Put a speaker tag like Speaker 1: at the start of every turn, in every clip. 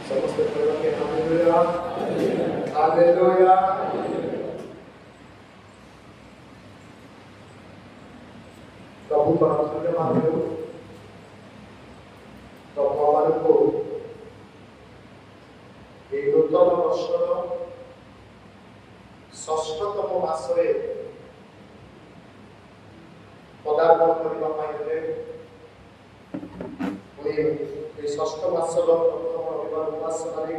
Speaker 1: समस्त प्रभु के hallelujah hallelujah. प्रभु परमेश्वर मानव प्रभु को এই নূতন বর্ষর ষষ্ঠতম মাসরে পদার্পণ করিবা পাইলে এই ষষ্ঠ মাসর প্রথম রবিবার উপাসনারে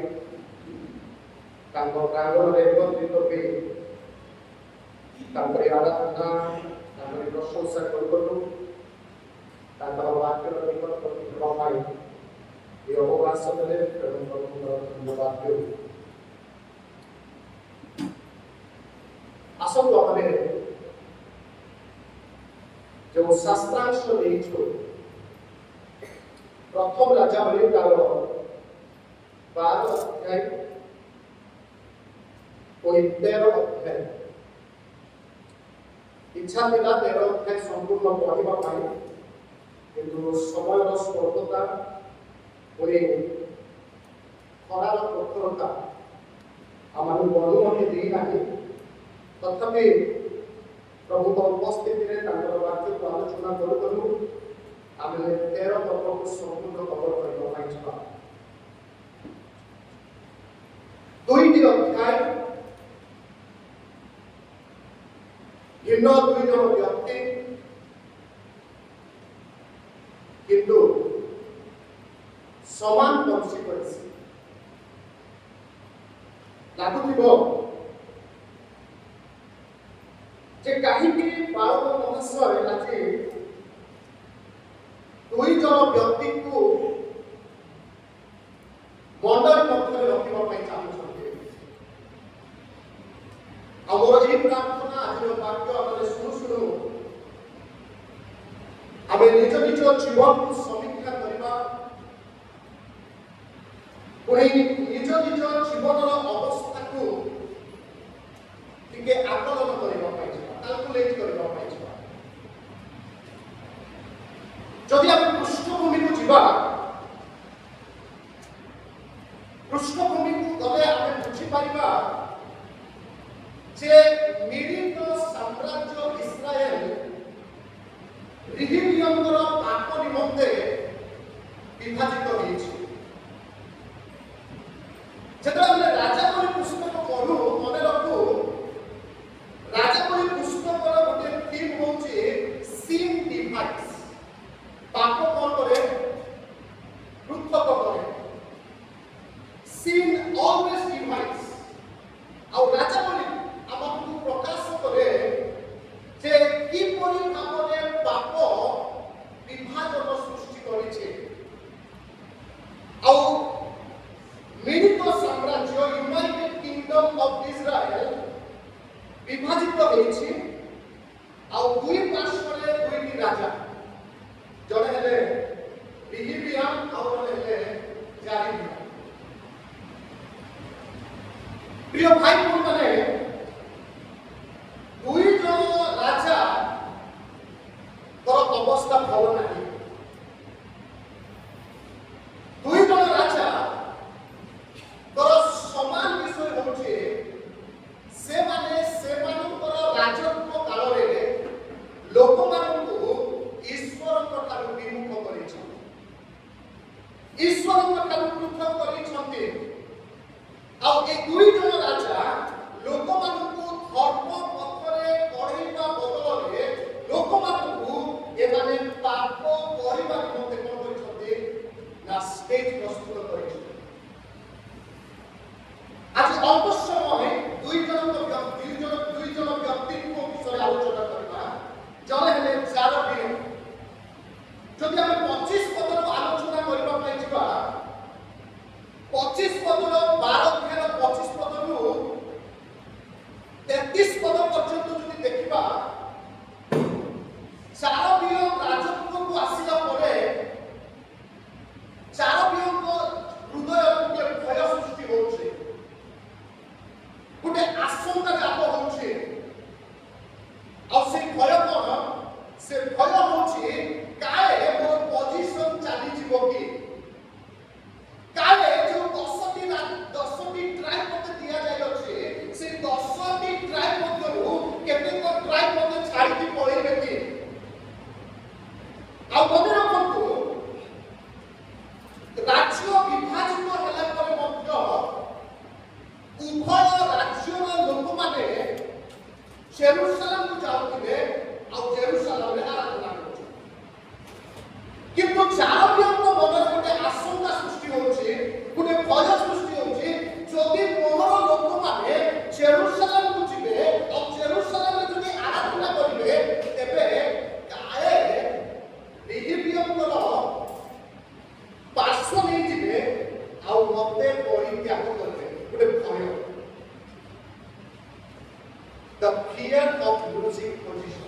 Speaker 1: তাଙ୍କ ପ୍ରାଙ୍ଗଣରେ ଏକତ୍ରିତ ହୋଇ ତାଙ୍କରି ଆରାଧନା ତାଙ୍କରି ପ୍ରଶଂସା କରିକଲୁ ତାଙ୍କର ବାକ୍ୟର ନିକଟ ପ୍ରତିକ୍ରିୟା ପାଇଁ এই অবকাশ দেলে এবং ধন্যবাদ দেব। আসলে আমাদের যে শাস্ত্রাংশ নেইছো প্রথম রাজা বলি তার 12 অধ্যায় ওই 13 অধ্যায় ইচ্ছা ଥିଲା 13 অধ্যায় সম্পূর্ণ পড়িবা পাই, কিন্তু সময়র স্বল্পতা ଖରାର କଠୋରତା ଆମକୁ ଅନୁମତି ଦେଇନାହିଁ। ତଥାପି ପ୍ରଭୁଙ୍କ ଉପସ୍ଥିତିରେ ତାଙ୍କର ବାକ୍ୟକୁ ଆଲୋଚନା କରୁ କରୁ ଆମେ 13 ପର୍ବକୁ ସମ୍ପୂର୍ଣ୍ଣ କଭର କରିବା ପାଇଁ ଯିବା। 2ଟି ଅଧ୍ୟାୟ ଭିନ୍ନ 2 ଜଣ ବ୍ୟକ୍ତି, କିନ୍ତୁ সমান বংশী করেছে। লাগুথিব যে কাহিনী ভারত মহাশয় আজি 2 জন ব্যক্তিକୁ মণ্ডলী ମଧ୍ୟରେ ରଖିବା ପାଇଁ ଚାହୁଁଛନ୍ତି। ଆମର ଏହି ପ୍ରାର୍ଥନା ଆଜିର ବାକ୍ୟ ଆମେ ଶୁଣୁ ଶୁଣୁ ଆମେ ନିଜ ନିଜ ଜୀବନକୁ ସମୀକ୍ଷା କରିବା, ନିଜ ନିଜ ଜୀବନର ଅବସ୍ଥାକୁ ଟିକେ ଆକଳନ କରିବା ପାଇଁ ଯିବା, କାଲକୁଲେଟ୍ କରିବା ପାଇଁ ଯିବା। ଯଦି ଆମେ ପୃଷ୍ଠଭୂମିକୁ ଯିବା, ପୃଷ୍ଠଭୂମିକୁ ଗଲେ ଆମେ ବୁଝିପାରିବା ଯେ ମିଳିତ ସାମ୍ରାଜ୍ୟ ଇସ୍ରାଏଲ ରିହିବିୟମଙ୍କର ପାପ ନିମନ୍ତେ ବିଭାଜିତ ହୋଇଛି। ଯେତେବେଳେ ଆମେ ରାଜାବଳୀ ପୁସ୍ତକ ପଢୁ, ମନେ ରଖୁ ରାଜାବଳୀ ପୁସ୍ତକର ଗୋଟେ ଥିମ୍ ହେଉଛି ସିନ୍ ଡିଭାଇଡ୍ସ। ପାପ କ'ଣ କରେ? ପୃଥକ କରେ। Sin always divides. ଆଉ ରାଜାବଳୀ ଆମକୁ ପ୍ରକାଶ କରେ ଯେ କିପରି ଭାବରେ ପାପ ବିଭାଜନ ସୃଷ୍ଟି କରିଛି। ଆଉ ମିଳିତ ସାମ୍ରାଜ୍ୟ ୟୁନାଇଟେଡ୍ କିଙ୍ଗଡମ୍ ଅଫ୍ ଇସ୍ରାଏଲ ବିଭାଜିତ ହୋଇଛି। ଆଉ 2 ପାର୍ଶ୍ୱରେ 2ଟି ରାଜା, ଜଣେ ହେଲେ ରିହିବିୟାମ ଆଉ ଜଣେ ହେଲେ ଜାରିବିୟାମ। ପ୍ରିୟ ଭାଇ ଭଉଣୀମାନେ, 2 ଜଣ ରାଜାର ଅବସ୍ଥା ଭଲ ନାହିଁ। 2 ଜଣ ରାଜା ସମାନ ବିଷୟ ହେଉଛି ସେମାନେ ସେମାନଙ୍କର ରାଜତ୍ୱ କାଳରେ ଲୋକମାନଙ୍କୁ ଈଶ୍ୱରଙ୍କ ଠାରୁ ବିମୁଖ କରିଛନ୍ତି, ଈଶ୍ୱରଙ୍କ ଠାରୁ ପୃଥକ କରିଛନ୍ତି। ଆଉ ଏ 2 ଜଣ ରାଜା ଲୋକମାନଙ୍କୁ ଧର୍ମ ପଥରେ କଢ଼େଇବା ବଦଳରେ ଲୋକମାନଙ୍କୁ ଏମାନେ ପାପ କରିବା ନିମନ୍ତେ କ'ଣ କରିଛନ୍ତି ନା ଷ୍ଟେଜ ପ୍ରସ୍ତୁତ କରିଛନ୍ତି। আজ অল্প সময় 2 জন ব্যক্তিত্ব বিষয়ে আলোচনা করা। জনে হলে জারবিয়াম। যদি আমি 25 পদর আলোচনা করিবা পাই ଯିବା, 25 পদর 12 অধ্যায়ର 25 পদରୁ ଶ୍ୱାସ ନେଇଯିବେ ଆଉ ମତେ ପରିତ୍ୟାଗ କରିବେ, ଗୋଟେ ଭୟ, the fear of losing position।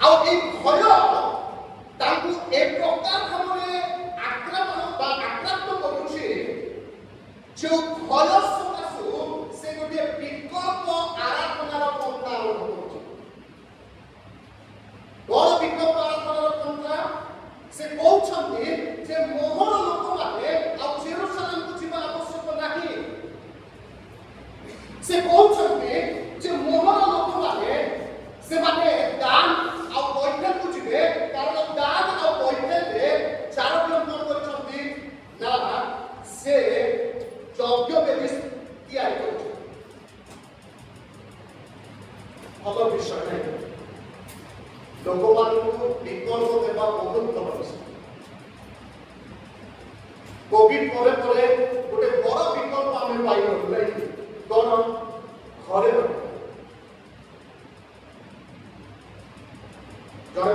Speaker 1: ଆଉ এই ଭୟ ତାଙ୍କୁ ଏ ପ୍ରକାର ଭାବରେ ଆକ୍ରମଣ ବା ଆକ୍ରାନ୍ତ କରୁଛି, ଯେଉଁ ଭୟ ସକାଶୁ ସେ ଗୋଟିଏ ବିକଳ୍ପ ଆରାଧନାର ପନ୍ଥା ଆରମ୍ଭ କରୁଛି। ବଡ଼ ବିକଳ୍ପ ଆରାଧନାର ପନ୍ଥା ସେ କହୁଛନ୍ତି ଯେ ମୋହର ଲୋକମାନେ ଆଉ ଜେରୁସାଲେମକୁ ଯିବା ଆବଶ୍ୟକ ନାହିଁ। ସେ କହୁଛନ୍ତି ଯେ ମୋହର ଲୋକମାନେ ସେମାନେ ଦାନ ଆଉ ବୈଠକକୁ ଯିବେ, କାରଣ ଦାନ ଆଉ ବୈଠକରେ ଚାରୋଟି କଣ କରିଛନ୍ତି ନା ସେ ଯଜ୍ଞ ବେଦୀ ତିଆରି କରୁଛନ୍ତି। ଭଲ ବିଷୟ ନାହିଁ, ଲୋକମାନଙ୍କୁ ବିକଳ୍ପ ଦେବା ବହୁତ ଭଲ ବିଷୟ। କୋଭିଡ ପରେ ପରେ ଗୋଟେ ବଡ଼ ବିକଳ୍ପ ଆମେ ପାଇଗଲୁ, ନାହିଁ କଣ? ଘରେ ଜଣେ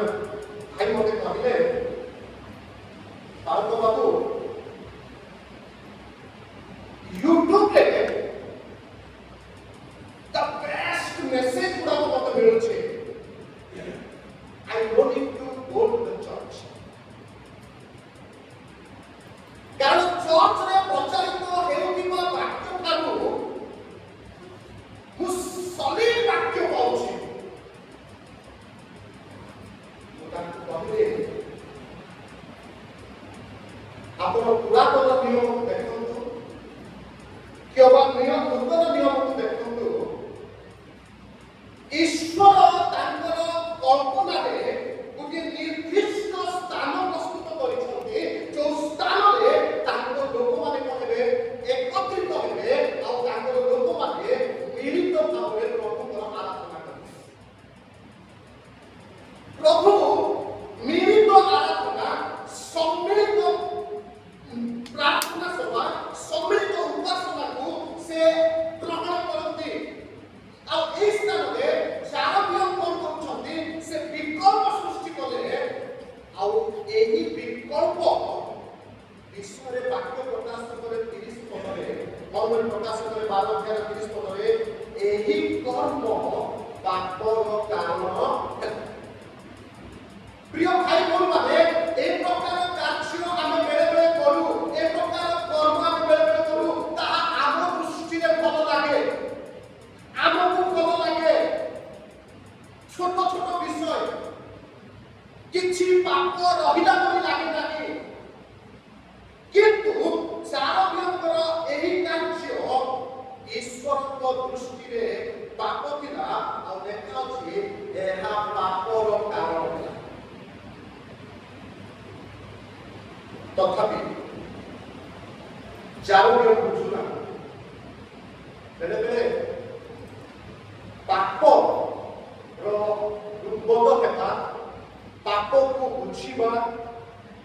Speaker 1: ଭାଇ ମତେ କହିଲେ, ପାର୍ଥ ବାବୁ ୟୁଟ୍ୟୁବରେ ଦ ବେଷ୍ଟ ମେସେଜ ଗୁଡାକ ମତେ ମିଳୁଛି। I don't need to go to the church. କାରଣ ଚର୍ଚ୍ଚରେ ପ୍ରଚାରିତ ହେଉଥିବା ବାକ୍ୟ ଠାରୁ ମୁଁ ସଲିଡ୍ ବାକ୍ୟ ପାଉଛି। ମୁଁ ତାଙ୍କୁ କହିଲି, ଆପଣ ପୁରାତନ ନିୟମକୁ ଦେଖନ୍ତୁ କିମ୍ବା ନୂତନ ନିୟମକୁ ଦେଖନ୍ତୁ, ଈଶ୍ୱର ତାଙ୍କର କଳ୍ପନାରେ ଗୋଟିଏ ନିର୍ଦ୍ଦିଷ୍ଟ ସ୍ଥାନ ପ୍ରସ୍ତୁତ କରିଛନ୍ତି, ଯେଉଁ ସ୍ଥାନରେ ତାଙ୍କ ଲୋକମାନେ କହିବେ ଏକତ୍ରିତ ହେବେ ଆଉ ତାଙ୍କର ଲୋକମାନେ ମିଳିତ ଭାବରେ ପ୍ରଭୁଙ୍କର ଆରାଧନା କରିବେ। ପ୍ରଭୁ ମିଳିତ ଆରାଧନା, ସମ୍ମିଳିତ ପ୍ରାର୍ଥନା ସଭା, ସମ୍ମିଳିତ ଉପାସନାକୁ ସେ ଗ୍ରହଣ କରନ୍ତି। ଆଉ ଏହି ସ୍ଥାନରେ ଚାରୋଟି କଣ କରୁଛନ୍ତି? ସେ ବିକଳ୍ପ ସୃଷ୍ଟି କଲେ। ଆଉ ଏହି ବିକଳ୍ପ ବିଷୟରେ ବାକ୍ୟ ପ୍ରକାଶ କରେ 30 ପଦରେ, ମର୍ମରେ ପ୍ରକାଶ କରେ 12 ଅଧ୍ୟାୟ 30 ପଦରେ, ଏହି କର୍ମ ପାପର କାରଣ ହେଲା। ପ୍ରିୟ ଭାଇ ଭଉଣୀମାନେ, ଏ ପ୍ରକାର କାର୍ଯ୍ୟ ଆମେ ବେଳେବେଳେ କରୁ, ଏ ପ୍ରକାର କର୍ମ ଆମେ ବେଳେବେଳେ କରୁ, ତାହା ଆମ ଦୃଷ୍ଟିରେ ଭଲ ଲାଗେ, ଆମକୁ ଭଲ ଲାଗେ। ଛୋଟ ଛୋଟ ବିଷୟ, କିଛି ପାପ ରହିଲା ପରି ଲାଗେ ନାହିଁ। କିନ୍ତୁ ଚାରୋଟିଙ୍କର ଏହି କାର୍ଯ୍ୟ ଈଶ୍ୱରଙ୍କ ଦୃଷ୍ଟିରେ ପାପ ଥିଲା। ଆଉ ଦେଖାଉଛି ଏହା ପାପର କାରଣ ଥିଲା। ତଥାପି ଚାରୋଟି ବୁଝୁନା, ବେଳେବେଳେ ପାପର ଉଦ୍ଭବ ହେବା, ପାପକୁ ବୁଝିବା,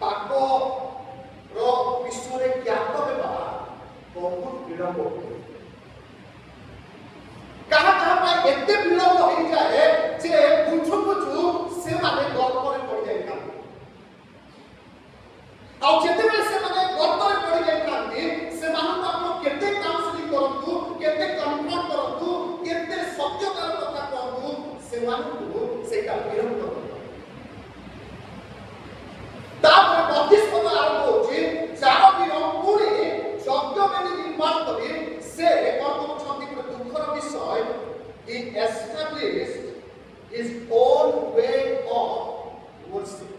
Speaker 1: ପାପର ବିଷୟରେ ଜ୍ଞାତ ହେବା ବହୁତ ବିଳମ୍ବ ହୁଏ। କାହା କାହା ପାଇଁ ଏତେ ବିଳମ୍ବ ହେଇଯାଏ ଯେ ବୁଝୁ ବୁଝୁ ସେମାନେ ଗର୍ଭରେ ପଡ଼ିଯାଇଥାନ୍ତି। ଆଉ ଯେତେବେଳେ ସେମାନେ ଗର୍ଭରେ ପଡ଼ିଯାଇଥାନ୍ତି, ସେମାନଙ୍କୁ ଆପଣ କେତେ କାଉନ୍ସିଲିଂ କରନ୍ତୁ, କେତେ କନଫ୍ରଣ୍ଟ କରନ୍ତୁ, କେତେ ସତ୍ୟତାର କଥା କୁହନ୍ତୁ, ସେମାନଙ୍କୁ ସେଇଟା ବିରକ୍ତ କରିବ। ତାପରେ 32 ପଦ ଆରମ୍ଭ ହଉଛି, ଚାରୋଟି ପୁଣି ଯଜ୍ଞ ବେଦୀ ନିର୍ମାଣ କରି ସେ କଣ କରୁଛନ୍ତି? ଗୋଟେ ଦୁଃଖର ବିଷୟ, he established his own way of worship।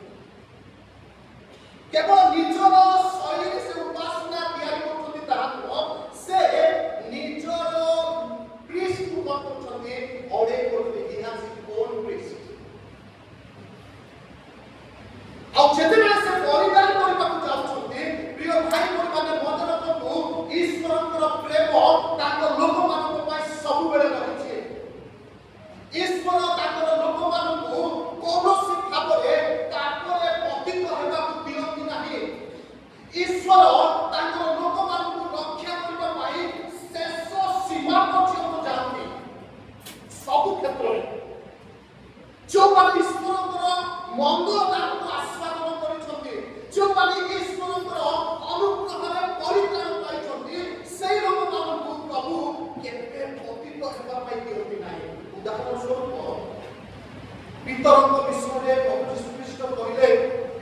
Speaker 1: କେବଳ ନିଜର ଶୈଳୀରେ ସେ ଉପାସନା ତିଆରି କରୁଛନ୍ତି ତାହା ନୁହଁ, ସେ ନିଜର ପ୍ରିଷ୍ଟକୁ କଣ କରୁଛନ୍ତି? ଅଡେଇ କରୁଛନ୍ତି। he has his own priest। ଆଉ ଯେତେବେଳେ ସେ ପରିଦାନ କରିବାକୁ ଯାଉଛନ୍ତି, ପ୍ରିୟ ଭାଇ ଭଉଣୀମାନେ ମନେ ରଖନ୍ତୁ, ଈଶ୍ୱରଙ୍କର ପ୍ରେମ ତାଙ୍କ ଲୋକମାନଙ୍କ ପାଇଁ ସବୁବେଳେ ରହିଛି। ଈଶ୍ୱର ତାଙ୍କର ଲୋକମାନଙ୍କୁ କୌଣସି ଭାବରେ ପାପରେ ପତିତ ହେବାକୁ ଦିଅନ୍ତି ନାହିଁ।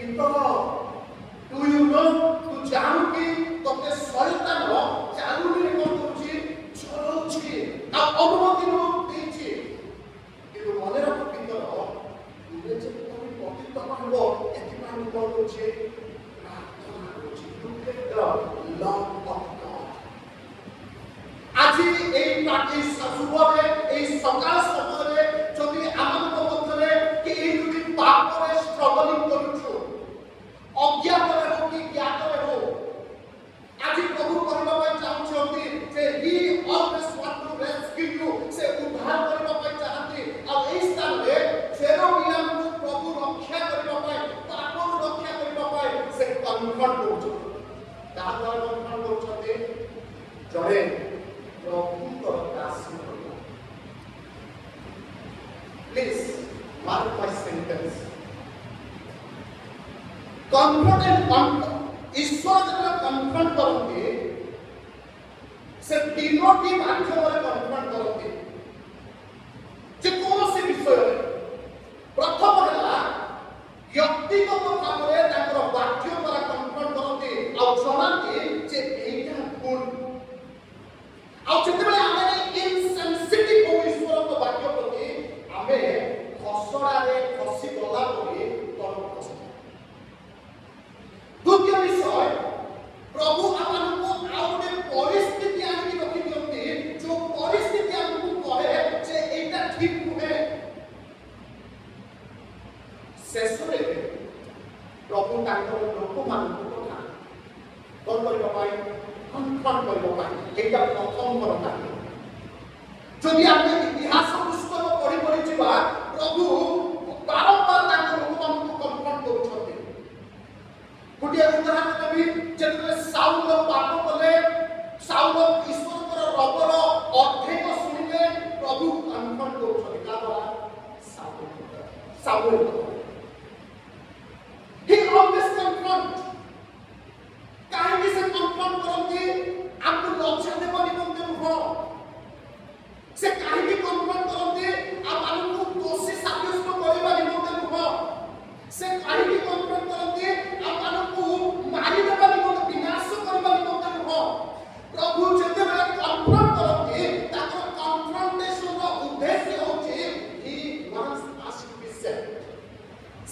Speaker 1: Do you know तू जानू कि तोते शैतान चालुनी कोन करछि चलौछि आ अनुमति न देछि किंतु मने रख भीतर तुले जे कोन पतित हबो एति पानी कोन करछि प्रार्थना करछि look at the love of God আজি এই পাটি সুবরে এই সকাল সময়ে যদি আমাদের মধ্যে কি এই দুটি পাপরে স্ট্রাগলিং করছো অজ্ঞাতরে হোক কি জ্ঞাতরে হোক আজি প্রভু কহিবা পাই চাহুছন্তি যে he always want to rescue you সে উদ্ধার করিবা পাই চাহাନ୍ତି আর এই স্থানে জেরোবিয়ামକୁ প্রভু রক্ষা করিবা পাই পাপରୁ রক্ষা করিবা পাই সে কনফ্রন্ট করছো তার দ্বারা কনফ্রন্ট করছন্তি জনে প্রভুଙ୍କର ଦାସୀ Please mark my sentence. ईश्वर जब कन्फ्रंट करते से तीनोटी माध्यमरे कन्फ्रंट करते जे कोनोसी विषय प्रथम हला व्यक्तिगत भावरे ताकर वाक्य द्वारा कन्फ्रंट करते आ जणाते जे एटा भूल आ जेतेबेले आमे इनसेंसिटिव हो ईश्वर को वाक्य प्रति आमे खसड़ा रे खसी गला परे तल खस द्वितीय विषय प्रभु आपनको आउटे परिस्थिति आनि रखि दियंती जो परिस्थिति हमकु कहे जे एटा ठीक नुहे शेषरे प्रभु तांकर लोक मानकु कथा कोन करिबा पाई कन्फर्म करिबा पाई एटा प्रथम करता যদি আপনি ইতিহাস পুস্তক পড়ি পড়ি ଯିବା प्रभु बारंबार तांकर लोक मानकु कन्फर्म କରୁଛନ୍ତି गोटे उदाहरण देवी जेतले साउल पाप कले साउल ईश्वर रबर अध्ययन सुनिले प्रभु कन्फर्म करछथि का द्वारा साउल he always confront काहे से कन्फर्म करथि आपको लज्जा देबा निमंते हो से काहे कन्फर्म करथि आप आपको दोषी साब्यस्त करबा निमंते हो से काहे कन्फर्म करथि आपको मारी देबा निमंते विनाश करबा निमंते हो प्रभु जते बेला कन्फर्म करथि ताकर कन्फ्रंटेशन रो उद्देश्य होछि he wants us to be saved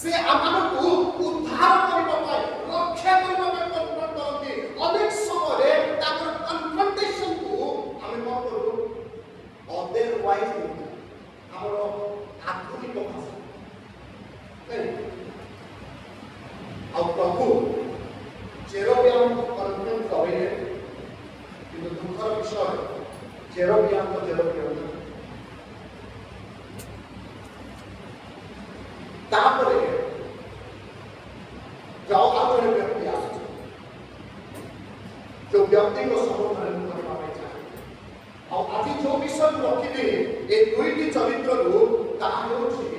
Speaker 1: से आपको उद्धार करबा पाए रक्षा करबा पाए कन्फर्म करथि अनेक समय ताकर कन्फ्रंटेशन को हम कोन करू अदरवाइज हमरो आधुनिक भाषा आ प्रभु जेरोबियाम कन्फ्रंट करिले किंतु दुखर विषय जेरोबियाम तापरे जाओ आगे व्यक्ति आस जो व्यक्ति को समर्थन करबा पाए चाहे और आज जो विषय रखिले ए दुईटी चरित्र रो ताहा होछि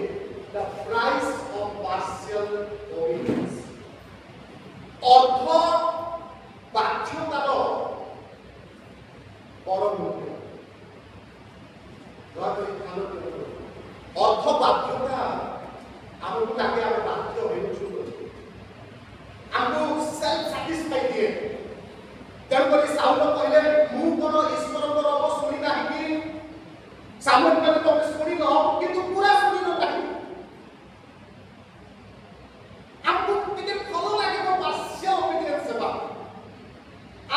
Speaker 1: the price of partial obedience अर्थ बाध्यतार परम मूल्य अर्थ बाध्यता हमको लागे हम बाध्य होइछु हमको सेल्फ सैटिस्फाई दिए तेणुकरी साउल कहले मु कोन ईश्वर रब सुनी नाही कि सामान्य तो सुनी न किंतु पूरा सुनी न नाही हमको किते फल लागे तो पार्शियल ओबिडियंस सेवा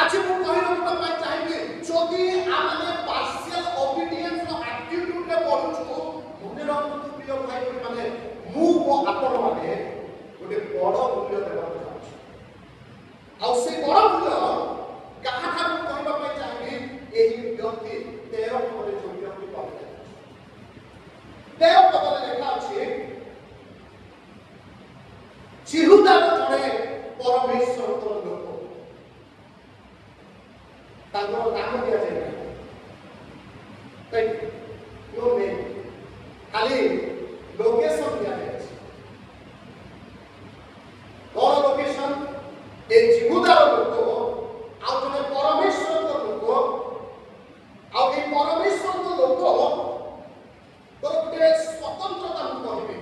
Speaker 1: आज मु कहि रखता पाई चाहिए जदि आमे पार्शियल ओबिडियंस रो एटीट्यूड रे पढुछु मने रखतु प्रिय भाई माने मु को आपण माने गोटे बड़ मूल्य देबा चाहछु आ से बड़ मूल्य कहा ठार कहबा पाई चाहिए एही व्यक्ति 13 पदे जो व्यक्ति पावे 13 पदे लेखा अछि जिहुदा जड़े परमेश्वर को लोक तांको नाम दिया जाय राइट नो नेम खाली लोकेशन दिया जाय और लोकेशन ए जिहुदा लोक आ जने परमेश्वर को लोक आ ए परमेश्वर को लोक गोटे स्वतंत्रता कहबे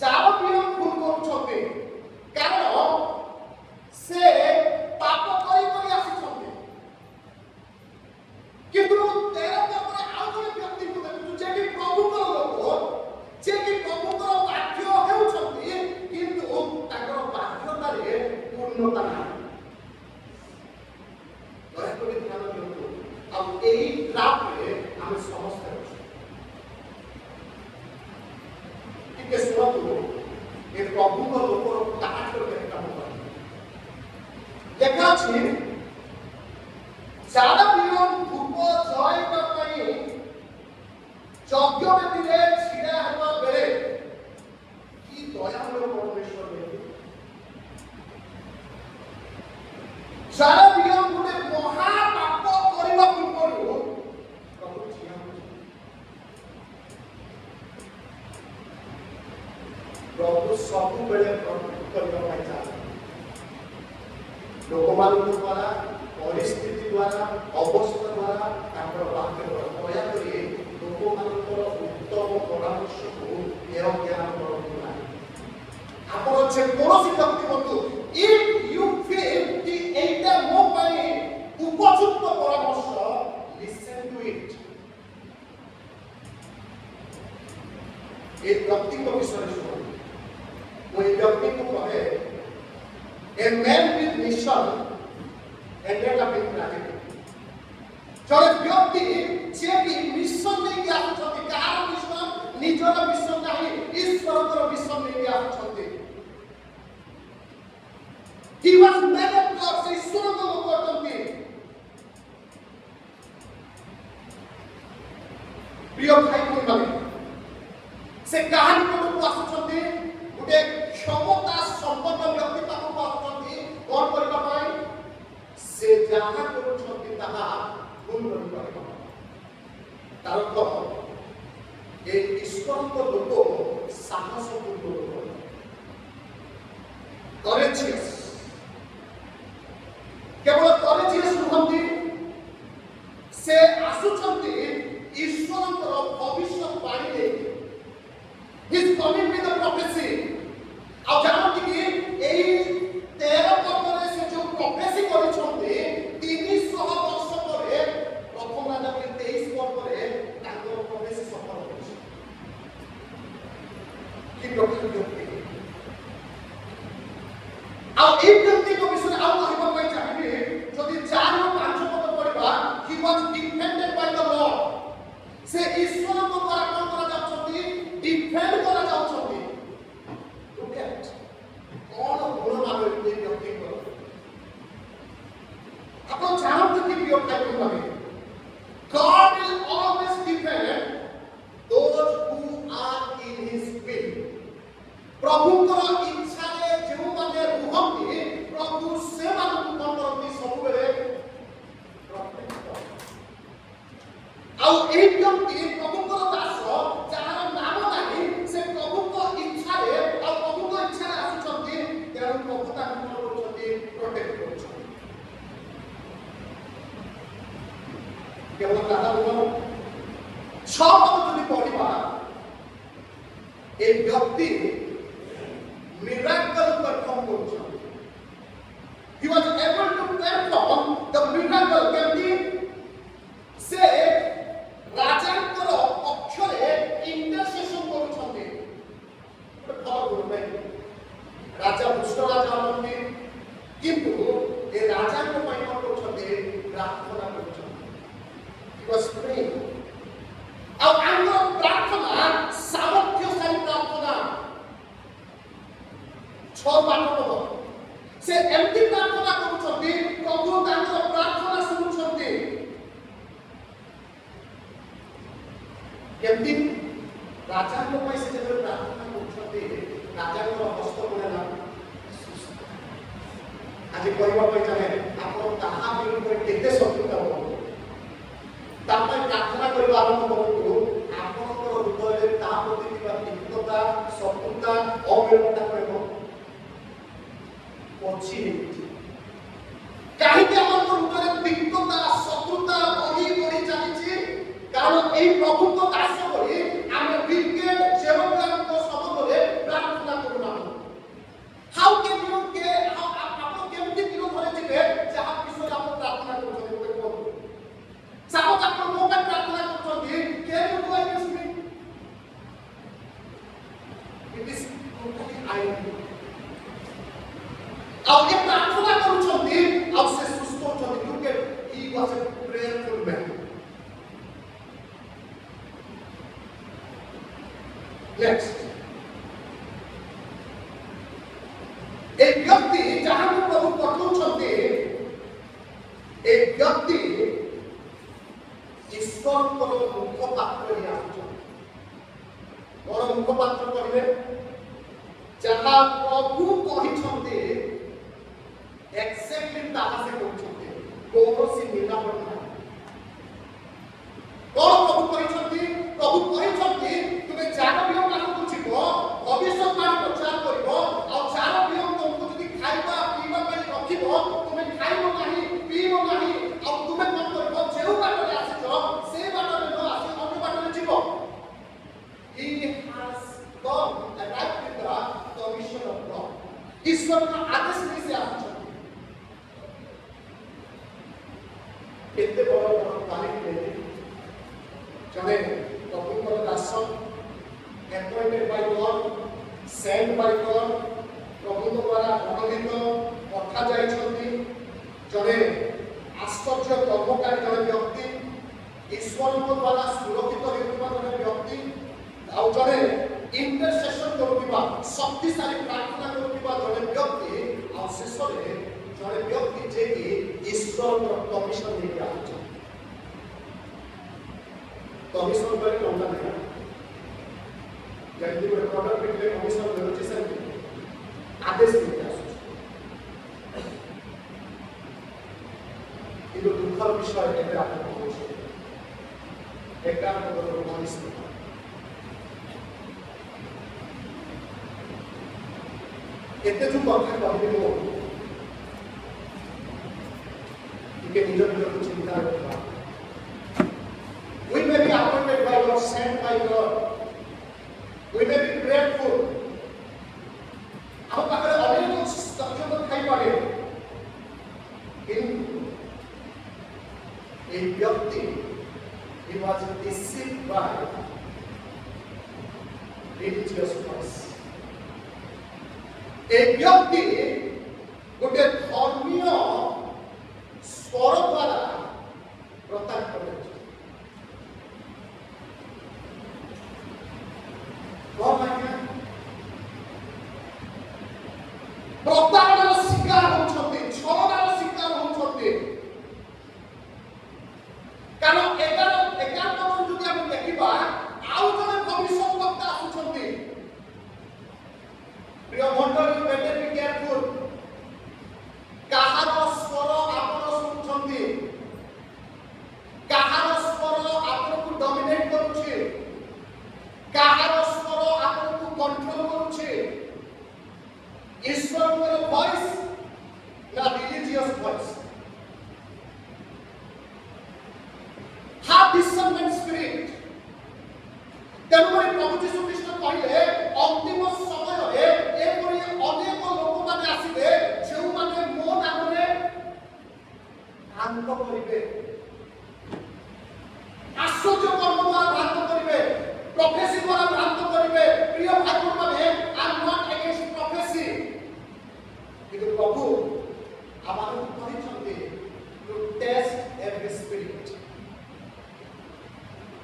Speaker 1: चार पियन फुल करूछते ଅଛି ଚାରବିୟନ ଧୂପ ଜଳେଇବା ପାଇଁ ଯଜ୍ଞ ବେଦୀରେ ଛିଡ଼ା ହେବା ବେଳେ କି ଦୟାମୟ ପରମେଶ୍ୱର ଚାରବିୟନ ଗୋଟେ ମହାପାପ କରିବା ପୂର୍ବରୁ ପ୍ରଭୁ ଠିଆ ହୋଇଛନ୍ତି। ପ୍ରଭୁ ସବୁବେଳେ ପ୍ରଭୁ କରିବା ପାଇଁ ଚାହାନ୍ତି। ଲୋକମାନଙ୍କ ଦ୍ୱାରା ପରିସ୍ଥିତି ଦ୍ୱାରା ଅବସ୍ଥା ଦ୍ୱାରା ତାଙ୍କର ବାକ୍ୟ ଦୟାକରି ଲୋକମାନଙ୍କର ଉତ୍ତମ ପରାମର୍ଶକୁ ଏହାର ଜ୍ଞାନ କରନ୍ତୁ ନାହିଁ। ଆପଣ ଯେକୌଣସି ବ୍ୟକ୍ତି ହୁଅନ୍ତୁ, ଇଫ୍ ୟୁ ଫିଲ୍ କି ଏଇଟା ମୋ ପାଇଁ ଉପଯୁକ୍ତ ପରାମର୍ଶ, ଲିସେନ୍ ଟୁ ଇଟ୍। ଏ ବ୍ୟକ୍ତିଙ୍କ ବିଷୟରେ ଶୁଣନ୍ତୁ। ମୁଁ ଏ ବ୍ୟକ୍ତିଙ୍କୁ କହେ a man with mission ended up in tragedy. ଜଣେ ବ୍ୟକ୍ତି ଯିଏକି ମିଶନ ନେଇକି ଆସୁଛନ୍ତି, କାହାର ମିଶନ? ନିଜର ମିଶନ ନାହିଁ, ଈଶ୍ୱରଙ୍କର ମିଶନ ନେଇକି ଆସୁଛନ୍ତି। He was made of God, ସେ ଈଶ୍ୱରଙ୍କ ଲୋକ ଅଟନ୍ତି। ପ୍ରିୟ ଭାଇ ଭଉଣୀମାନେ, ସେ କାହା ନିକଟକୁ ଆସୁଛନ୍ତି? ଗୋଟେ କ୍ଷମତା ସମ୍ପନ୍ନ ବ୍ୟକ୍ତି ପାଖକୁ ଆସୁଛନ୍ତି। କ'ଣ କରିବା ପାଇଁ? ସେ ଯାହା କରୁଛନ୍ତି ତାହା ଭୁଲ କରିପାରିବ। ତାର ଏ ଈଶ୍ୱରଙ୍କ ଲୋକ ସାହସପୂର୍ଣ୍ଣ ଲୋକ, କରେଜିୟସ୍। କେବଳ କରେଜିୟସ୍ ନୁହନ୍ତି, ସେ ଆସୁଛନ୍ତି ଈଶ୍ୱରଙ୍କର ଭବିଷ୍ୟବାଣୀ ନେଇକି। He is coming with a prophecy. ଆଉ ଜାଣନ୍ତି କି ଏଇ 13 ପର୍ବରେ ସେ ଯୋଉ ପ୍ରଫେସି କରିଛନ୍ତି, 300 ବର୍ଷ ପରେ ପ୍ରଥମ ରାଜାବଳୀ 23 ପର୍ବରେ ତାଙ୍କର ପ୍ରଫେସି ସଫଳ ହୋଇଛି। କି ପ୍ରକାର ବ୍ୟକ୍ତି! ଆଉ ଏଇ ବ୍ୟକ୍ତିଙ୍କ ବିଷୟରେ ଆଉ କହିବା ପାଇଁ ଚାହିଁବି, ଯଦି 4 ରୁ 5 ପଦ ପଢିବା, he was defended by the Lord. ସେ ଈଶ୍ୱରଙ୍କ ଦ୍ୱାରା କ'ଣ କରାଯାଉଛନ୍ତି? ଡିଫେଣ୍ଡ କରାଯାଉଛନ୍ତି। Look at କ'ଣ ଗୁଣମାନ ଏଇ ବ୍ୟକ୍ତିଙ୍କର। ଆପଣ ଜାଣନ୍ତି କି ପ୍ରିୟ ଭାଇ ଭଉଣୀମାନେ, God will always defend those who are in His will. ପ୍ରଭୁଙ୍କର ଇଚ୍ଛାରେ ଯେଉଁମାନେ ରୁହନ୍ତି, ପ୍ରଭୁ ସେମାନଙ୍କୁ କ'ଣ କରନ୍ତି? ସବୁବେଳେ ଆଉ ଏହି ବ୍ୟକ୍ତି ପ୍ରଭୁଙ୍କର ଦାସ, ଯାହାର ନାମ ନାହିଁ, ସେ ପ୍ରଭୁଙ୍କ ଇଚ୍ଛାରେ ଆଉ ପ୍ରଭୁଙ୍କ ଇଚ୍ଛାରେ ଆସୁଛନ୍ତି। ତେଣୁ ପ୍ରଭୁ ତାଙ୍କୁ କ'ଣ କରୁଛନ୍ତି? ପ୍ରୋଟେକ୍ଟ କରୁଛନ୍ତି। କେବଳ ତାହା ନୁହଁ, 6 ପଦ ଯଦି ପଢିବା, ଏ ବ୍ୟକ୍ତି ମିରାକଲ ପରଫର୍ମ କରୁଛନ୍ତି। He was able to perform the miracle. କେମିତି? ସେ ରାଜାଙ୍କର ପକ୍ଷରେ ଇଣ୍ଟରସେସନ କରୁଛନ୍ତି। ଗୋଟେ ଭଲ ଗୁଣ ନାହିଁ। ରାଜା ଦୁଷ୍ଟ ରାଜା ଅଟନ୍ତି, କିନ୍ତୁ ଏ ରାଜାଙ୍କ ପାଇଁ କ'ଣ କରୁଛନ୍ତି? ପ୍ରାର୍ଥନା କରୁଛନ୍ତି। He was praying. ଆଉ ଆମର ପ୍ରାର୍ଥନା ସାମର୍ଥ୍ୟଶାଳୀ ପ୍ରାର୍ଥନା। 6 ପାଠ ପଢ଼। ସେ ଏମିତି ପ୍ରାର୍ଥନା କରୁଛନ୍ତି, ପ୍ରଭୁ ତାଙ୍କର ପ୍ରାର୍ଥନା ଶୁଣୁଛନ୍ତି। କେମିତି? ରାଜାଙ୍କ ପାଇଁ ସେ ଯେତେବେଳେ ପ୍ରାର୍ଥନା କରୁଛନ୍ତି, ରାଜାଙ୍କର ହସ୍ତ ଗୁଣେନା ଆଜି କହିବା ପାଇଁ ଚାହେଁ, ଆପଣ ତାହା ବିରୁଦ୍ଧରେ କେତେ ଶତ୍ରୁତା ହବ, ତା ପାଇଁ ପ୍ରାର୍ଥନା କରିବା ଆରମ୍ଭ କରନ୍ତୁ। ଆପଣଙ୍କର ହୃଦୟରେ ତା ପ୍ରତି ଥିବା ତିକ୍ତତା, ଶତ୍ରୁତା, ଅମିଳନତା କହିବ ପଛି ହେଇଛି। କାହିଁକି ଆମର ହୃଦୟରେ ତିକ୍ତତା, ଶତ୍ରୁତା ବଢି ବଢି ଚାଲିଛି? କାରଣ ଏଇ ପ୍ରଭୁଙ୍କ ଦାସ ଭଳି ଆମେ ୱିକେଡ୍ ଜେରୋବୋଆମଙ୍କ ସମ୍ବନ୍ଧରେ ପ୍ରାର୍ଥନା କରୁନାହୁଁ। ଆପଣ କେମିତି ବିରୋଧରେ ଯିବେ ଯାହା ବିଷୟରେ ଆପଣ ପ୍ରାର୍ଥନା କରୁଛନ୍ତି? ଗୋଟେ କୁହନ୍ତୁ। ସାପୋଜ ଆପଣ ମୋ ପାଇଁ ପ୍ରାର୍ଥନା କରୁଛନ୍ତି, can you go against me? It is totally irony. ଆଉ ଏ ପ୍ରାର୍ଥନା କରୁଛନ୍ତି, ଆଉ ସେ ସୁସ୍ଥ ହେଉଛନ୍ତି। Look at, he was a prayerful man. Next, ଏ ବ୍ୟକ୍ତି ଯାହାକୁ ପ୍ରଭୁ ପଠାଉଛନ୍ତି, ବ୍ୟକ୍ତି ଈଶ୍ୱରଙ୍କର ମୁଖପାତ୍ର ହେଇ ଆସୁଛନ୍ତି। ବଡ଼ ମୁଖପାତ୍ର କହିବେ ଯାହା ପ୍ରଭୁ କହିଛନ୍ତି ଏକ୍ସାକ୍ଟଲି ତାହା ସେ କରୁଛନ୍ତି, କୌଣସି ମିଲାପଟ ନାହିଁ। କଣ ପ୍ରଭୁ କହିଛନ୍ତି? ପ୍ରଭୁ କହିଛନ୍ତି ତୁମେ ଯାର ମାନଙ୍କୁ ଯିବ ଭବିଷ୍ୟବାଣୀ ପ୍ରଚାର କରିବ, ଆଉ ଯାର ତମକୁ ଯଦି ଖାଇବା ପିଇବା ପାଇଁ ରଖିବ ତୁମେ ଖାଇବ ନାହିଁ, ପିଇବ ନାହିଁ, ଆଉ ତୁମେ କଣ କରିବ? ଯେଉଁ ବାଟରେ ଆସିଛ ସେ ବାଟରେ ନ ଆସି ଅନ୍ୟ ବାଟରେ ଯିବ। He has come arrived with the commission of God. ଈଶ୍ୱରଙ୍କ ଆଦେଶ ନେଇ ସେ ଆସୁଛନ୍ତି। କେତେ ବଡ଼ ବଡ଼ କ୍ୱାଲିଟି ଜଣେ ପ୍ରଭୁଙ୍କର Das, appointed by God, sent by God, ପ୍ରଭୁଙ୍କ ଦ୍ୱାରା ଅନୁଦିତ ପଠାଯାଇଛନ୍ତି। ଜଣେ ଆଶ୍ଚର୍ଯ୍ୟ କର୍ମକାରୀ ଜଣେ ବ୍ୟକ୍ତି, ଈଶ୍ୱରଙ୍କ ଦ୍ୱାରା ସୁରକ୍ଷିତ ହେଉଥିବା ଜଣେ ବ୍ୟକ୍ତି, ଆଉ ଜଣେ ଇଣ୍ଟରସେସନ କରୁଥିବା ଶକ୍ତିଶାଳୀ ପ୍ରାର୍ଥନା କରୁଥିବା ଜଣେ ବ୍ୟକ୍ତି, ଆଉ ଶେଷରେ ଜଣେ ବ୍ୟକ୍ତି ଯିଏକି ଈଶ୍ୱରଙ୍କର କମିଶନ ନେଇକି ଆସୁଛନ୍ତି। କମିଶନ କରି ଟଙ୍କା ଦେବା ଯେମିତି ଗୋଟେ ପ୍ରଡକ୍ଟ ବିକିଲେ କମିଶନ ମିଳୁଛି, ସେମିତି ଆଦେଶ ନେଇକି ଆସୁଛି। କିନ୍ତୁ ଦୁଃଖର ବିଷୟ ଏବେ ଆପଣଙ୍କୁ କହୁଛି, ଏକାନ୍ତ ମଣିଷ କେତେ ଯୋଉ କଥା କହିବି ମୁଁ ଟିକେ ନିଜ ନିଜକୁ ଚିନ୍ତା କରିବା। We may be appointed by God, sent by God. We may be grateful. ଆମ ପାଖରେ ଅନେକ ସକ୍ଷମ ଥାଇପାରେ, କିନ୍ତୁ ଏହି ବ୍ୟକ୍ତି he was deceived by religious voice. এই ব্যক্তি গোটে ধর্মীয় স্বর দ্বারা প্রতারিত হয়েছে। প্রতারণার শিকার হচ্ছেন, ছলনার শিকার হচ্ছেন। কারণ এগারো যদি আমি দেখিবা আউ জনে ভবিষ্যৎবক্তা আসুছেন। প্রিয় মণ্ডলী, বেটে বি কেয়ারফুল। কাহার স্বর আপন শুনুଛନ୍ତି, কাহার স্বর আপনକୁ ডমিনেট କରୁଛି, কাহার স্বর আপনକୁ কন্ট্রোল କରୁଛି, ଈଶ୍ୱରଙ୍କର ଭଏସ ନା religious voice. Have discernment spirit. ତେଣୁକରି ପ୍ରଭୁ ଯୀଶୁ ଖ୍ରୀଷ୍ଟ କହିଲେ ଅନ୍ତିମ ସମୟରେ ଏପରି ଅନେକ ଲୋକମାନେ ଆସିବେ ଯେଉଁମାନେ ମୋ ନାମରେ ଭ୍ରାନ୍ତ କରିବେ, ଆଶ୍ଚର୍ଯ୍ୟ କର୍ମ ଦ୍ୱାରା ଭ୍ରାନ୍ତ କରିବେ, ପ୍ରଫେସି ଦ୍ୱାରା ଭ୍ରାନ୍ତ କରିବେ। ପ୍ରିୟ ଭାଇମାନେ, I am not against prophecy, କିନ୍ତୁ ପ୍ରଭୁ ଆମମାନଙ୍କୁ କହିଛନ୍ତି to test every spirit.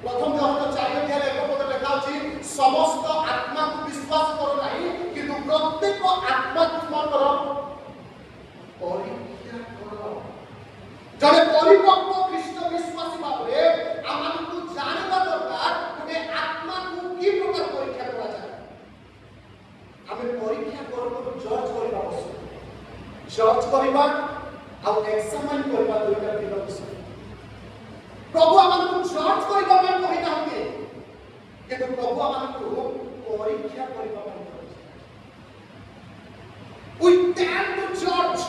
Speaker 1: প্রথম যোহান 4:1 লেখা আছে, সমস্ত আত্মাকে বিশ্বাস করো নাই, কিন্তু প্রত্যেক আত্মা তোমার পরীক্ষা করো। জনে পরিপক্ব খ্রিস্ট বিশ্বাসী ভাবে আমাকে জানিবা দরকার গোটে আত্মাকে কি প্রকার পরীক্ষা করা যায়। আমি পরীক্ষা করব, জজ করিবা আবশ্যক। জজ করিবা আর এক্সামিন করিবা দুইটা ভিন্ন বিষয়। প্রভু আমাকে জজ করিবা ପାଇଁ କହିନାହାନ୍ତି, କିନ୍ତୁ ପ୍ରଭୁ ଆମକୁ ପରୀକ୍ଷା କରିବା ପାଇଁ କହିଛନ୍ତି। We stand to judge.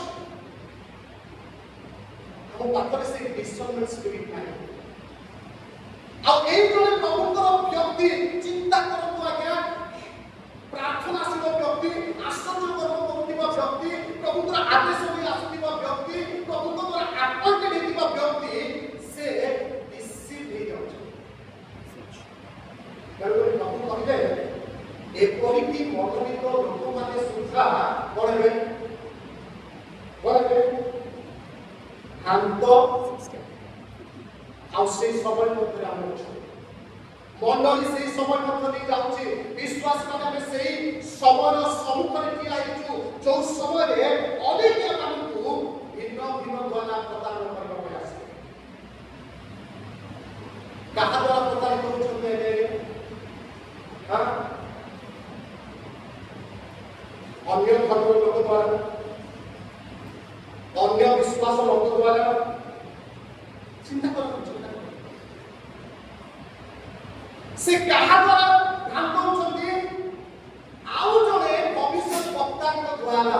Speaker 1: ଆମ ପାଖରେ ସେ discernment spirit ନାହିଁ। ଆଉ ଏଇ ଜଣେ ପ୍ରଭୁଙ୍କର ବ୍ୟକ୍ତି, ଚିନ୍ତା କରନ୍ତୁ ଆଜ୍ଞା, ପ୍ରାର୍ଥନାଶୀଳ ବ୍ୟକ୍ତି, ଆଶ୍ଚର୍ଯ୍ୟ କର୍ମ କରୁଥିବା ବ୍ୟକ୍ତି, ପ୍ରଭୁଙ୍କର ଆଦେଶ ନେଇ ଆସୁଥିବା ବ୍ୟକ୍ତି, ପ୍ରଭୁଙ୍କ ଦ୍ୱାରା ଆପଏଣ୍ଟେଡ୍ ହେଇଥିବା ବ୍ୟକ୍ତି, ସେ ପ୍ରଭୁ କହିଲେ ଏପରିକି ମନୋନୀତ ଲୋକମାନେ ସୁଦ୍ଧା ପଢ଼ିବେ শান্ত। ଆଉ ସେଇ ସମୟ ମଧ୍ୟରେ ଆମେ ଅଛୁ। ମଣ୍ଡଳୀ ସେଇ ସମୟ ମଧ୍ୟ ଦେଇ ଯାଉଛି। ବିଶ୍ୱାସ କଲେ ଆମେ ସେଇ ସମୟର ସମ୍ମୁଖରେ ଠିଆ ହେଇଛୁ, ଯୋଉ ସମୟରେ ଅନେକ ମାନଙ୍କୁ ଭିନ୍ନ ଭିନ୍ନ ଦ୍ୱାରା ପ୍ରଦାନ କରିବା ପାଇଁ ଆସିବେ। ସେ କାହା ଦ୍ୱାରା ଭ୍ରାନ୍ତ ହେଉଛନ୍ତି? ଆଉ ଜଣେ ଭବିଷ୍ୟତ ବକ୍ତାଙ୍କ ଦ୍ୱାରା।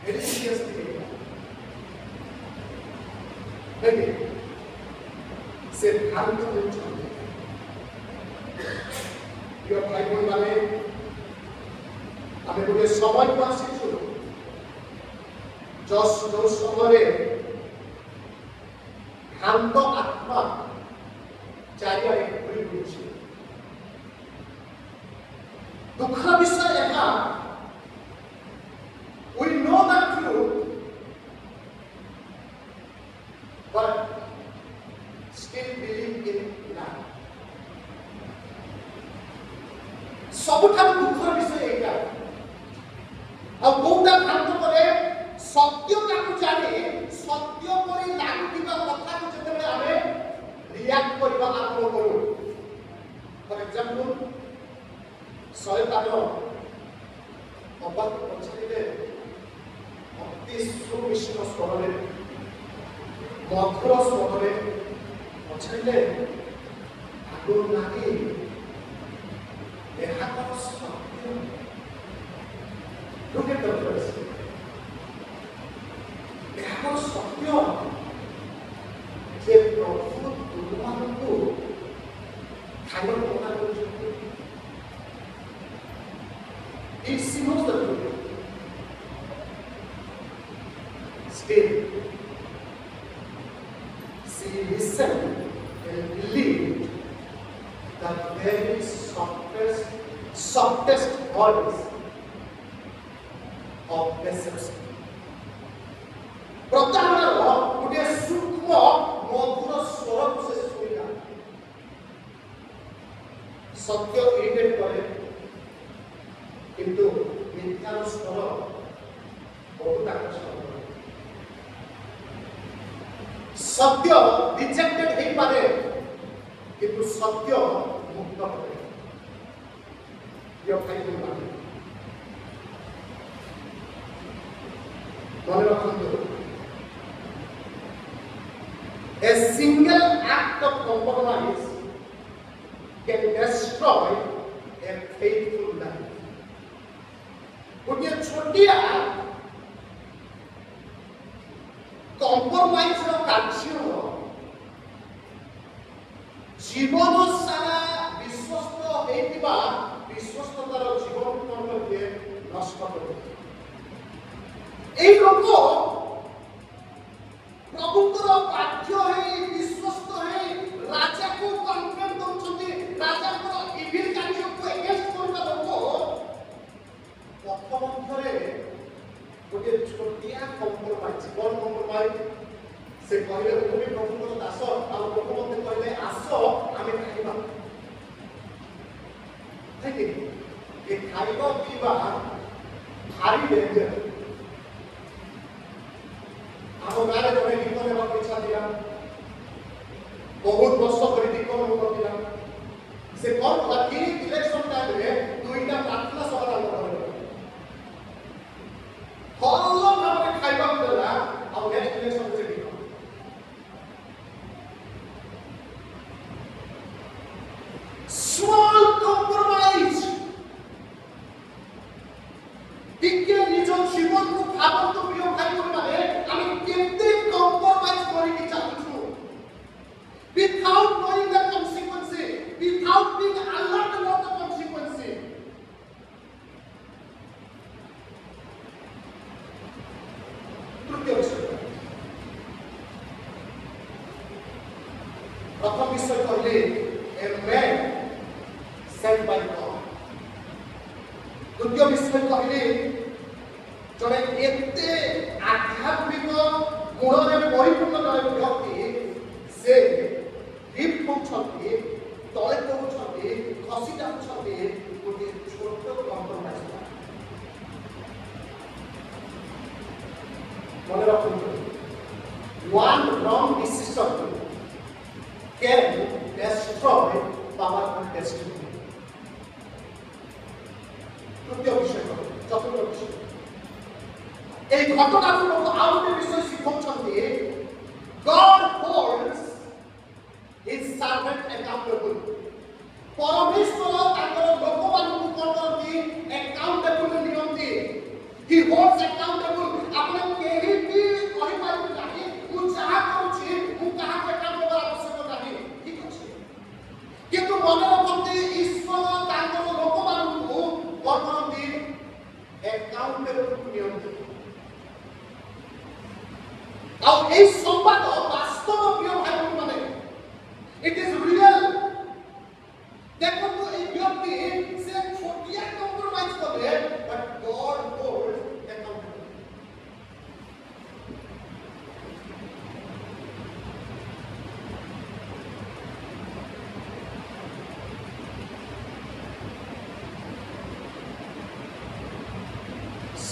Speaker 1: Very seriously. से भ्राন্ত ହେଉଛନ୍ତି। प्रिय भाई बहन माने आमे गोटे समय को आसीଛୁ जो समय भ्राন্ত आत्मा चारिआडे घूरी बुलुଛି। दुःखर विषय ଏହା we know the truth but still believe in lie. ସବୁଠାରୁ ଦୁଃଖର ବିଷୟ ଏଇଟା। ଆଉ କୋଉଟା ଭ୍ରାନ୍ତ କରେ? ସତ୍ୟଟାକୁ ଜାଣି ସତ୍ୟ ପରି ଲାଗୁଥିବା କଥାକୁ ଯେତେବେଳେ ଆମେ ରିଆକ୍ଟ କରିବା ଆରମ୍ଭ କରୁ। ଫର ଏକ୍ସାମ୍ପଲ ଶୈତାନ ଅବାକ ପଛରେ ଅତି ସୁମିଷ୍ଟ ସ୍ୱରରେ ମଧୁର ସ୍ୱରରେ ପଛରେ ଆଗରୁ ଲାଗି ଏହା କଣ ସତ୍ୟ? Look at the verse. ଏହା କଣ ସତ୍ୟ ଯେ ପ୍ରଭୁ ତୁମମାନଙ୍କୁ ଖାଇବାକୁ ମନା କରୁଛନ୍ତି? It seems the truth. Still, she listened and believed the very softest voice of deception. ପ୍ରତାରଣାର ଗୋଟିଏ ସୂକ୍ଷ୍ମ ମଧୁର ସ୍ୱରକୁ ସେ ଶୁଣିଲା। ସତ୍ୟ ଇରିଟେଟ୍ କରେ କିନ୍ତୁ ମିଥ୍ୟାର ସ୍ୱର ବହୁତ ଆକର୍ଷଣ କରେ। ସତ୍ୟ ରିଜେକ୍ଟେଡ୍ ହେଇପାରେ କିନ୍ତୁ ସତ୍ୟ ମୁକ୍ତ କରେ। ପ୍ରିୟ ଭାଇ ଭଉଣୀମାନେ ମନେ ରଖନ୍ତୁ, a single act of compromise can destroy a faithful life. ଗୋଟିଏ ଛୋଟିଆ କମ୍ପ୍ରମାଇଜର କାର୍ଯ୍ୟ ଜୀବନ ସାରା ବିଶ୍ୱସ୍ତ ହେଇଥିବା ବିଶ୍ୱସ୍ତତାର ଜୀବନକୁ କଣ କରିଦିଏ? ନଷ୍ଟ କରିଦିଏ। এই লোক প্রভুଙ୍କର ବାଧ୍ୟ ହେଇ ବିଶ୍ୱସ୍ତ ହେଇ ରାଜାକୁ କନଫ୍ରଣ୍ଟ କରୁଛନ୍ତି। ରାଜାଙ୍କର ଇଭିଲ କାର୍ଯ୍ୟକୁ ଏଗେନ୍ଷ୍ଟ କରିବା ଲୋକ ପଥ ମଧ୍ୟରେ ଗୋଟିଏ ଛୋଟିଆ କମ୍ପ୍ରମାଇଜ। କ'ଣ କମ୍ପ୍ରମାଇଜ? ସେ କହିଲେ ମୁଁ ବି ପ୍ରଭୁଙ୍କର ଦାସ, ଆଉ ଲୋକ ମୋତେ କହିଲେ ଆସ ଆମେ ଖାଇବା। ଠିକ ଏ ଖାଇବା ପିଇବା ଭାରି ଡେଞ୍ଜର। ଆମ ଗାଁରେ ଜଣେ ଦୀପ ନେବାକୁ ଇଚ୍ଛା ଥିଲା, ବହୁତ ବର୍ଷ ଧରି ଦୀପ ନେଉଥିଲା। ସେ କ'ଣ କଲା? ଠିକ ଇଲେକ୍ସନ ଟାଇମରେ ଦୁଇଟା ପ୍ରାର୍ଥନା ସଭା ତାଙ୍କ ଘରେ ଭଲ ଭାବରେ ଖାଇବାକୁ ଦେଲା। ଆଉ ନେକ୍ସଟ ଇଲେକ୍ସନ ସେ ଦୀପ ସ୍ମଲ୍ କମ୍ପ୍ରମାଇଜ। ଟିକେ ନିଜ ଜୀବନକୁ ଭାବନ୍ତୁ ପ୍ରିୟ ଭାଇ ଭଉଣୀମାନେ, ଆମେ କେତେ କମ୍ପ୍ରମାଇଜ କରିକି ଚାଲୁଛୁ without knowing the consequence, without being alert about the consequence. ତୃତୀୟ ବିଷୟ, ପ୍ରଥମ ବିଷୟ କହିଲେ a man sent by God. ଦ୍ୱିତୀୟ ବିଷୟ କହିଲେ ଜଣେ ଏତେ ଆଧ୍ୟାତ୍ମିକ ଗୁଣରେ ପରିପୂର୍ଣ୍ଣ ଜଣେ ବ୍ୟକ୍ତି, ସେ ଲିଫ୍ଟ ହେଉଛନ୍ତି, ତଳେ ପଡ଼ୁଛନ୍ତି, ଖସି ଯାଉଛନ୍ତି ଗୋଟିଏ ଛୋଟ କମ୍ପ୍ରମାଇଜ। ମନେ ରଖନ୍ତୁ, one wrong decision can destroy powerful destiny. ତୃତୀୟ ବିଷୟ, ଚତୁର୍ଥ ବିଷୟ, এই ঘটনার লোক ଆଉ ଗୋଟେ ବିଷୟ ଶିଖଉଛନ୍ତି, God holds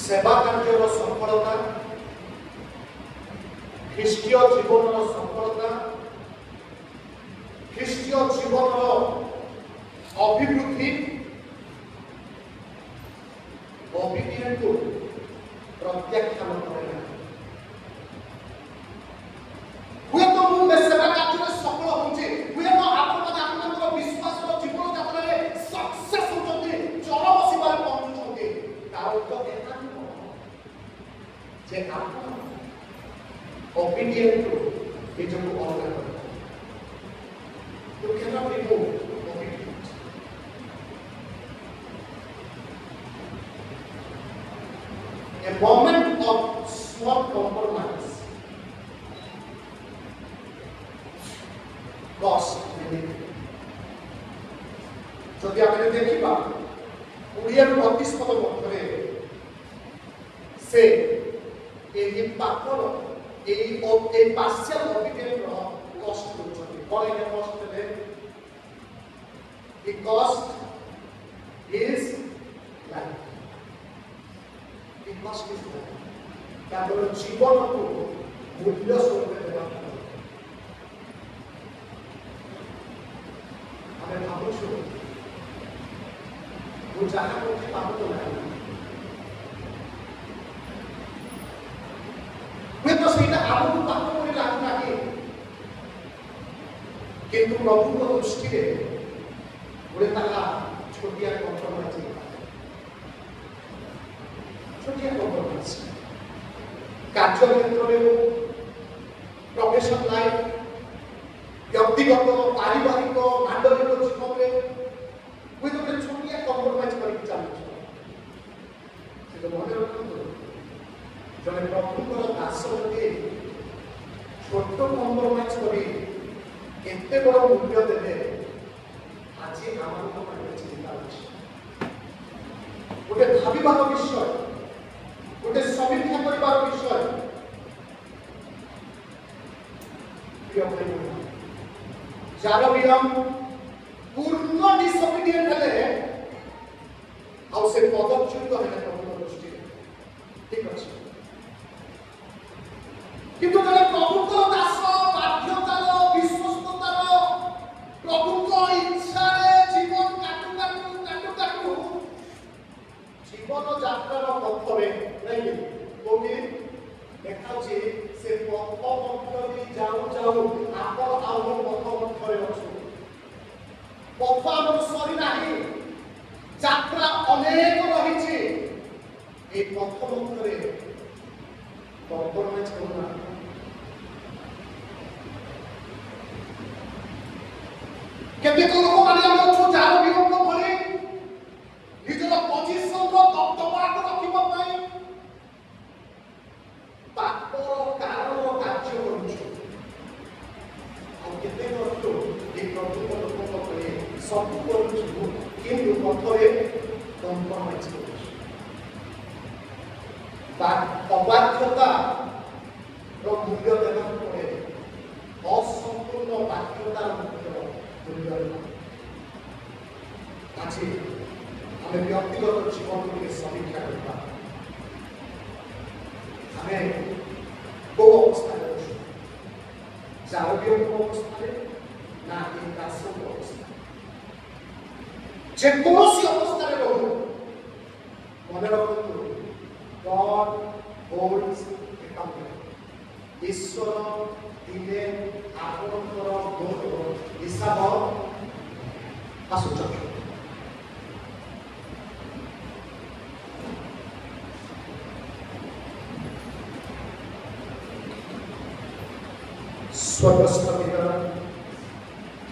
Speaker 1: सेवा कार्यर सफलता, ख्रीष्टीय जीवन सफलता, ख्रीष्टीय जीवन अभिवृद्धि ओबिडिएंट को प्रत्याख्यान करेगा। हुए तो मुझे सेवा कार्य सफल होचे, हुए तो आपण आपनकर विश्वास जीवन यात्रा रे सक्सेस होते, चरम सीमार पहुंचुते, तार तो एता जे आपण ओबिडिएंट को ये जो अलग कर you cannot remove obedience. A moment of small compromise cost anything. যদি আমরা দেখিবা 20-32 পদ মধ্যে সে এই পাপর এই পার্সিয়াল অবিডিয়েন্ট কষ্ট করছে বলে না কষ্ট দেবে the cost is life. The cost is life. তারপর জীবনକୁ মূল্য স্বরূপে দেওয়া হবে। ଆମେ ଭାବୁଛୁ ମୁଁ ଯାହା କରୁଛି ପାପ ତ ନାହିଁ, ହୁଏତ ସେଇଟା ଆମକୁ ପାପ ବୋଲି ଲାଗୁନାହିଁ, କିନ୍ତୁ ପ୍ରଭୁଙ୍କ ଦୃଷ୍ଟିରେ ଗୋଟେ ତାହା ଛୋଟିଆ କମ୍ପ୍ରମାଇଜ, ଛୋଟିଆ କମ୍ପ୍ରମାଇଜ କାର୍ଯ୍ୟ କ୍ଷେତ୍ରରେ ହଉ, ପ୍ରଫେସନ ଲାଇଫ, ବ୍ୟକ୍ତିଗତ ପାରିବାରିକ ମାଣ୍ଡବିକ ଜୀବନରେ ହୁଏ ଗୋଟେ ଛୋଟିଆ କମ୍ପ୍ରମାଇଜ କରିକି ଚାଲୁଛୁ। ସେଟା ମନେ ରଖନ୍ତୁ, ଜଣେ ପ୍ରଭୁଙ୍କର ଦାସ ଗୋଟିଏ ଛୋଟ କମ୍ପ୍ରମାଇଜ କରି କେତେ ବଡ଼ ମୂଲ୍ୟ ଦେବେ ଆଜି ଆମମାନଙ୍କ ପାଇଁ ଚିନ୍ତା ଅଛି। ଗୋଟେ ଭାବିବାର ବିଷୟ, ଗୋଟେ ସମୀକ୍ଷା କରିବାର ବିଷୟ। ଯାର ବିଳମ୍ବ ପୂର୍ଣ୍ଣ ଡିସୋବିଡିଏଣ୍ଟ ହେଲେ ଆଉ ସେ ପଦଚ୍ୟୁତ ହେଲେ ପ୍ରଭୁଙ୍କ ଦୃଷ୍ଟିରେ ଠିକ ଅଛି, କିନ୍ତୁ ଜଣେ ପ୍ରଭୁଙ୍କର ଦାସ ବାଧ୍ୟତାର ବିଶ୍ୱସ୍ତତାର ପ୍ରଭୁଙ୍କ ଇଚ୍ଛାରେ ଜୀବନ କାଟୁ ଜୀବନ ଯାତ୍ରାର ପଥରେ ନାଇଁ କୋଉଠି ଦେଖାଉଛି ସେ ପଥ ମଧ୍ୟରେ ଯାଉ ଯାଉ ଆପଣ ଆଉ ପଥ ମଧ୍ୟରେ ଅଛୁ। ପଥ ଆମର ସରି ନାହିଁ, ଯାତ୍ରା ଅନେକ ରହିଛି। এই পথ ମଧ୍ୟରେ କମ୍ପ୍ରମାଇଜ କରୁନାହାନ୍ତି। କେତେକ ଲୋକମାନେ ଆମେ ଅଛୁ ଯାହାର ବିଳମ୍ବ ଭଳି ନିଜର ପୋଜିସନର ଦବଦବାକୁ ରଖିବା ପାଇଁ ପାପର କାରଣ କାର୍ଯ୍ୟ କରୁଛୁ। ଆଉ କେତେକ ଅଛୁ এই ପ୍ରଭୁଙ୍କ ଲୋକଙ୍କ ଭଳି ସବୁ କରୁଛୁ, କିନ୍ତୁ ପଥରେ କମ୍ପ୍ରମାଇଜ କରୁଛୁ। ଅବାଧ୍ୟତାର ମୂଲ୍ୟ ଦେବାକୁ ପଡ଼େ, ଅସମ୍ପୂର୍ଣ୍ଣ ବାଧ୍ୟତାର ମୂଲ୍ୟ ଦେବାକୁ। ଆଜି ଆମେ ବ୍ୟକ୍ତିଗତ ଜୀବନକୁ ସମୀକ୍ଷା କରିବା। ଆମେ କୋଉ ଅବସ୍ଥାରେ ଅଛୁ? ଚାରୋଗ୍ୟଙ୍କ ଅବସ୍ଥାରେ ନା এই ଦାସଙ୍କ ଅବସ୍ଥାରେ? ଯେକୌଣସି ଅବସ୍ଥାରେ ରହୁ, ମନେ ରଖନ୍ତୁ, God holds accountable. ଈଶ୍ୱର ଦିନେ ଆପଣଙ୍କର ହିସାବ ଆସୁଛନ୍ତି। ସ୍ୱର୍ଗସ୍ଥ ପିତା